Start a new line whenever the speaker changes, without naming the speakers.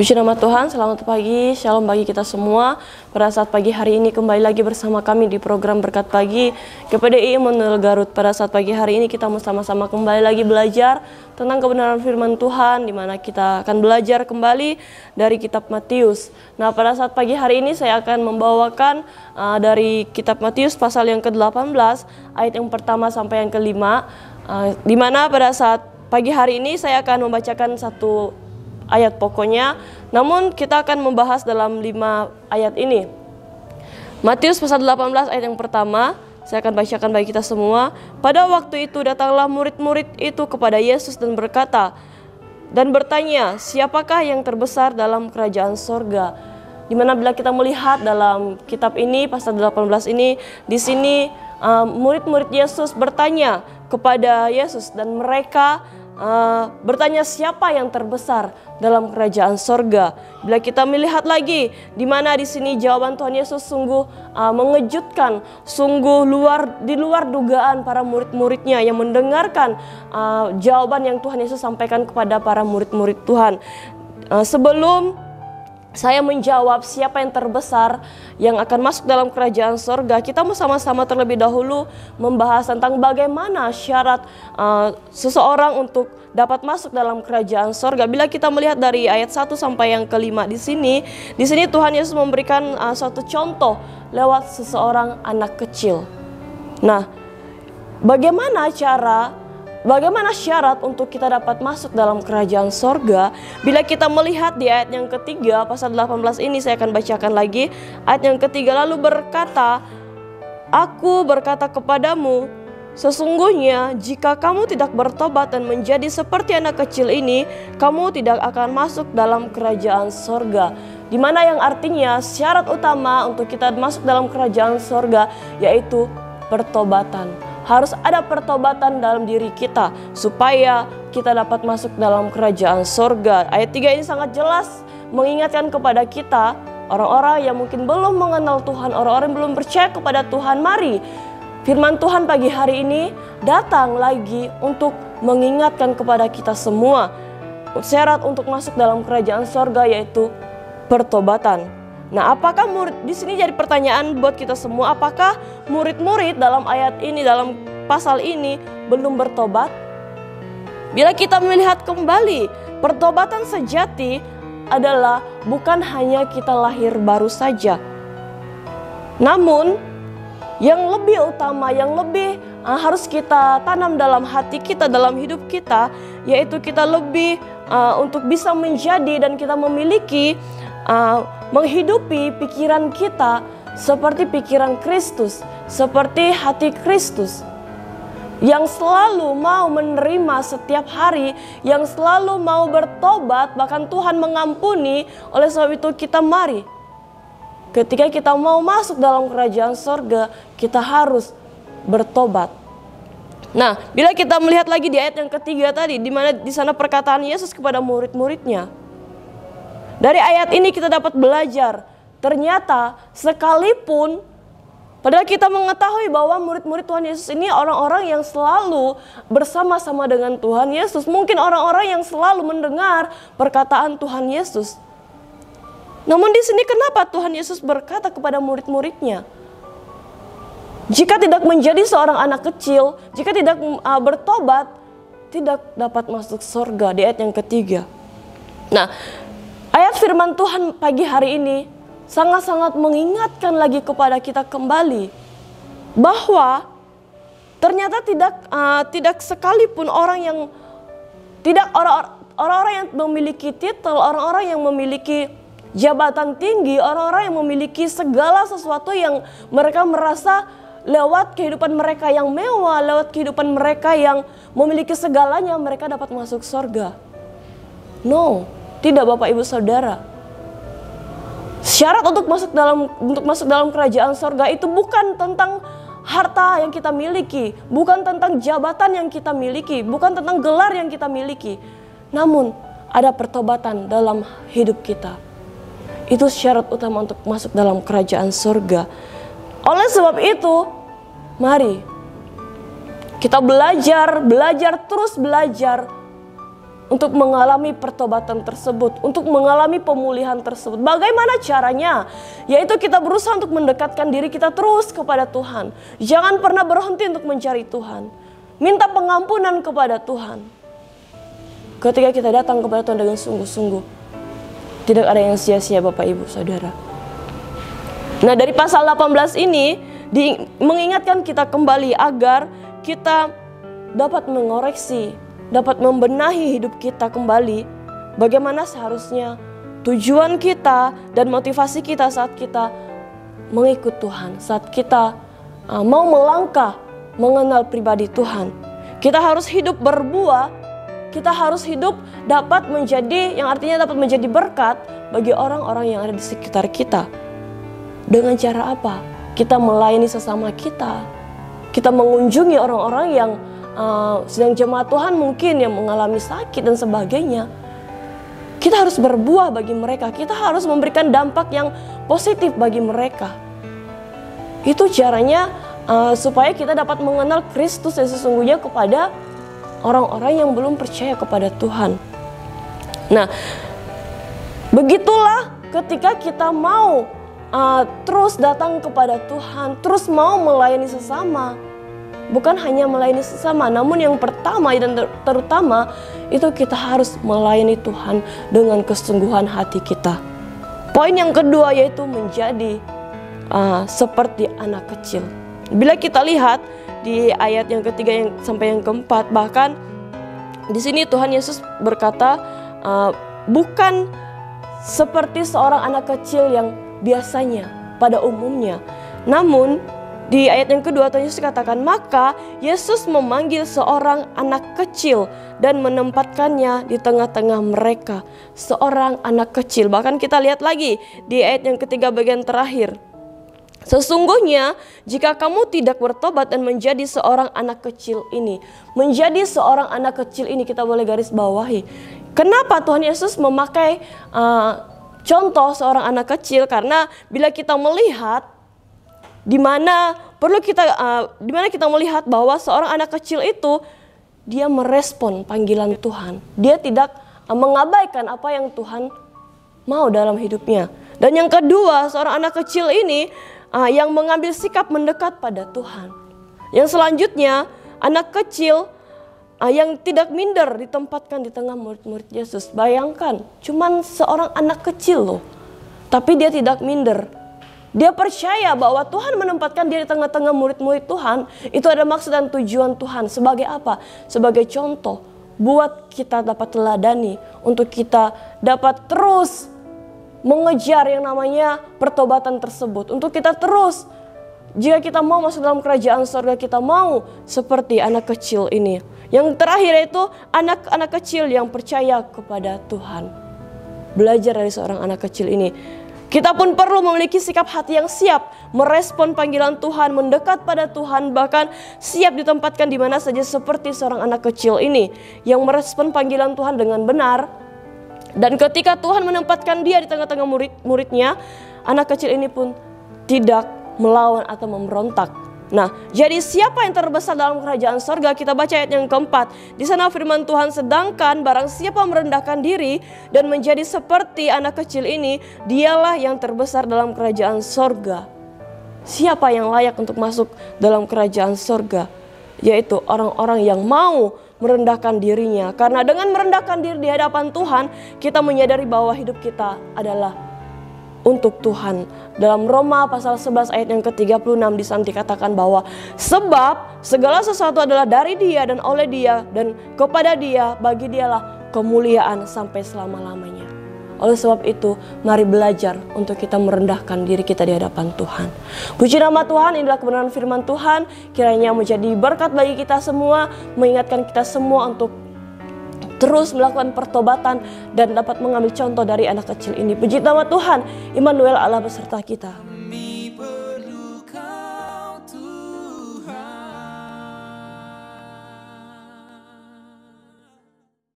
Puji nama Tuhan, selamat pagi, shalom bagi kita semua. Pada saat pagi hari ini kembali lagi bersama kami di program Berkat Pagi GPDI Immanuel Garut. Pada saat pagi hari ini kita sama-sama kembali lagi belajar tentang kebenaran firman Tuhan, di mana kita akan belajar kembali dari kitab Matius. Nah, pada saat pagi hari ini saya akan membawakan dari kitab Matius pasal yang ke-18, ayat yang pertama sampai yang kelima, di mana pada saat pagi hari ini saya akan membacakan satu ayat pokoknya, namun kita akan membahas dalam 5 ayat ini. Matius pasal 18 ayat yang pertama, saya akan bacakan bagi kita semua. Pada waktu itu datanglah murid-murid itu kepada Yesus dan bertanya, siapakah yang terbesar dalam kerajaan sorga? Dimana bila kita melihat dalam kitab ini, pasal 18 ini, di sini murid-murid Yesus bertanya kepada Yesus dan mereka bertanya siapa yang terbesar dalam kerajaan sorga. Bila kita melihat lagi, di mana di sini jawaban Tuhan Yesus sungguh mengejutkan, sungguh di luar dugaan para murid-muridnya yang mendengarkan jawaban yang Tuhan Yesus sampaikan kepada para murid-murid Tuhan. Sebelum saya menjawab siapa yang terbesar yang akan masuk dalam kerajaan sorga, kita mau sama-sama terlebih dahulu membahas tentang bagaimana syarat seseorang untuk dapat masuk dalam kerajaan sorga. Bila kita melihat dari ayat 1 sampai yang kelima di sini Tuhan Yesus memberikan suatu contoh lewat seseorang anak kecil. Nah, bagaimana syarat untuk kita dapat masuk dalam kerajaan sorga? Bila kita melihat di ayat yang ketiga, pasal 18 ini saya akan bacakan lagi. Ayat yang ketiga, lalu berkata, aku berkata kepadamu, sesungguhnya jika kamu tidak bertobat dan menjadi seperti anak kecil ini, kamu tidak akan masuk dalam kerajaan sorga. Dimana yang artinya syarat utama untuk kita masuk dalam kerajaan sorga yaitu pertobatan. Harus ada pertobatan dalam diri kita supaya kita dapat masuk dalam kerajaan sorga. Ayat 3 ini sangat jelas mengingatkan kepada kita, orang-orang yang mungkin belum mengenal Tuhan, orang-orang yang belum percaya kepada Tuhan. Mari, firman Tuhan pagi hari ini datang lagi untuk mengingatkan kepada kita semua. Syarat untuk masuk dalam kerajaan sorga yaitu pertobatan. Nah, apakah murid di sini jadi pertanyaan buat kita semua, apakah murid-murid dalam ayat ini, dalam pasal ini belum bertobat? Bila kita melihat kembali, pertobatan sejati adalah bukan hanya kita lahir baru saja. Namun, yang lebih utama, yang lebih harus kita tanam dalam hati kita, dalam hidup kita, yaitu kita lebih untuk bisa menjadi dan kita memiliki menghidupi pikiran kita seperti pikiran Kristus, seperti hati Kristus, yang selalu mau menerima setiap hari, yang selalu mau bertobat, bahkan Tuhan mengampuni. Oleh sebab itu kita mari, ketika kita mau masuk dalam kerajaan sorga, kita harus bertobat. Nah, bila kita melihat lagi di ayat yang ketiga tadi, di mana di sana perkataan Yesus kepada murid-muridnya. Dari ayat ini kita dapat belajar, ternyata sekalipun padahal kita mengetahui bahwa murid-murid Tuhan Yesus ini orang-orang yang selalu bersama-sama dengan Tuhan Yesus. Mungkin orang-orang yang selalu mendengar perkataan Tuhan Yesus. Namun di sini kenapa Tuhan Yesus berkata kepada murid-muridnya, jika tidak menjadi seorang anak kecil, jika tidak bertobat, tidak dapat masuk surga, di ayat yang ketiga. Nah, ayat firman Tuhan pagi hari ini sangat-sangat mengingatkan lagi kepada kita kembali bahwa ternyata tidak sekalipun orang-orang yang memiliki titel, orang-orang yang memiliki jabatan tinggi, orang-orang yang memiliki segala sesuatu yang mereka merasa lewat kehidupan mereka yang mewah, lewat kehidupan mereka yang memiliki segalanya, mereka dapat masuk surga. No. Tidak, Bapak Ibu Saudara. Syarat untuk masuk dalam kerajaan sorga itu bukan tentang harta yang kita miliki, bukan tentang jabatan yang kita miliki, bukan tentang gelar yang kita miliki. Namun ada pertobatan dalam hidup kita. Itu syarat utama untuk masuk dalam kerajaan sorga. Oleh sebab itu, mari kita terus belajar untuk mengalami pertobatan tersebut, untuk mengalami pemulihan tersebut. Bagaimana caranya? Yaitu kita berusaha untuk mendekatkan diri kita terus kepada Tuhan. Jangan pernah berhenti untuk mencari Tuhan. Minta pengampunan kepada Tuhan. Ketika kita datang kepada Tuhan dengan sungguh-sungguh, tidak ada yang sia-sia Bapak Ibu Saudara. Nah, dari pasal 18 ini mengingatkan kita kembali agar kita dapat mengoreksi, dapat membenahi hidup kita kembali. Bagaimana seharusnya tujuan kita dan motivasi kita saat kita mengikut Tuhan, saat kita mau melangkah mengenal pribadi Tuhan. Kita harus hidup berbuah, kita harus hidup dapat menjadi, yang artinya dapat menjadi berkat bagi orang-orang yang ada di sekitar kita. Dengan cara apa? Kita melayani sesama kita, kita mengunjungi orang-orang yang sedang jemaat Tuhan mungkin yang mengalami sakit dan sebagainya. Kita harus berbuah bagi mereka, kita harus memberikan dampak yang positif bagi mereka. Itu caranya supaya kita dapat mengenal Kristus yang sesungguhnya kepada orang-orang yang belum percaya kepada Tuhan. Nah, begitulah ketika kita mau terus datang kepada Tuhan, terus mau melayani sesama. Bukan hanya melayani sesama, namun yang pertama dan terutama itu kita harus melayani Tuhan dengan kesungguhan hati kita. Poin yang kedua yaitu menjadi seperti anak kecil. Bila kita lihat di ayat yang ketiga sampai yang keempat, bahkan di sini Tuhan Yesus berkata bukan seperti seorang anak kecil yang biasanya pada umumnya, namun di ayat yang kedua Tuhan Yesus katakan, maka Yesus memanggil seorang anak kecil dan menempatkannya di tengah-tengah mereka. Seorang anak kecil. Bahkan kita lihat lagi di ayat yang ketiga bagian terakhir. Sesungguhnya jika kamu tidak bertobat dan menjadi seorang anak kecil ini. Menjadi seorang anak kecil ini kita boleh garis bawahi. Kenapa Tuhan Yesus memakai contoh seorang anak kecil? Karena bila kita melihat di mana kita melihat bahwa seorang anak kecil itu dia merespon panggilan Tuhan. Dia tidak mengabaikan apa yang Tuhan mau dalam hidupnya. Dan yang kedua, seorang anak kecil ini yang mengambil sikap mendekat pada Tuhan. Yang selanjutnya, anak kecil yang tidak minder ditempatkan di tengah murid-murid Yesus. Bayangkan, cuman seorang anak kecil loh, tapi dia tidak minder. Dia percaya bahwa Tuhan menempatkan dia di tengah-tengah murid-murid Tuhan. Itu ada maksud dan tujuan Tuhan. Sebagai apa? Sebagai contoh. Buat kita dapat teladani. Untuk kita dapat terus mengejar yang namanya pertobatan tersebut. Untuk kita terus, jika kita mau masuk dalam kerajaan surga, kita mau seperti anak kecil ini. Yang terakhir itu anak-anak kecil yang percaya kepada Tuhan. Belajar dari seorang anak kecil ini. Kita pun perlu memiliki sikap hati yang siap merespon panggilan Tuhan, mendekat pada Tuhan, bahkan siap ditempatkan di mana saja seperti seorang anak kecil ini yang merespon panggilan Tuhan dengan benar. Dan ketika Tuhan menempatkan dia di tengah-tengah murid-muridnya, anak kecil ini pun tidak melawan atau memberontak. Nah, jadi siapa yang terbesar dalam kerajaan sorga? Kita baca ayat yang keempat. Di sana firman Tuhan, sedangkan barang siapa merendahkan diri dan menjadi seperti anak kecil ini, dialah yang terbesar dalam kerajaan sorga. Siapa yang layak untuk masuk dalam kerajaan sorga? Yaitu orang-orang yang mau merendahkan dirinya. Karena dengan merendahkan diri di hadapan Tuhan, kita menyadari bahwa hidup kita adalah untuk Tuhan. Dalam Roma pasal 11 ayat yang ke-36 di sana dikatakan bahwa sebab segala sesuatu adalah dari Dia dan oleh Dia dan kepada Dia, bagi Dialah kemuliaan sampai selama-lamanya. Oleh sebab itu, mari belajar untuk kita merendahkan diri kita di hadapan Tuhan. Puji nama Tuhan, inilah kebenaran firman Tuhan. Kiranya menjadi berkat bagi kita semua, mengingatkan kita semua untuk terus melakukan pertobatan dan dapat mengambil contoh dari anak kecil ini. Puji nama Tuhan, Immanuel, Allah beserta kita.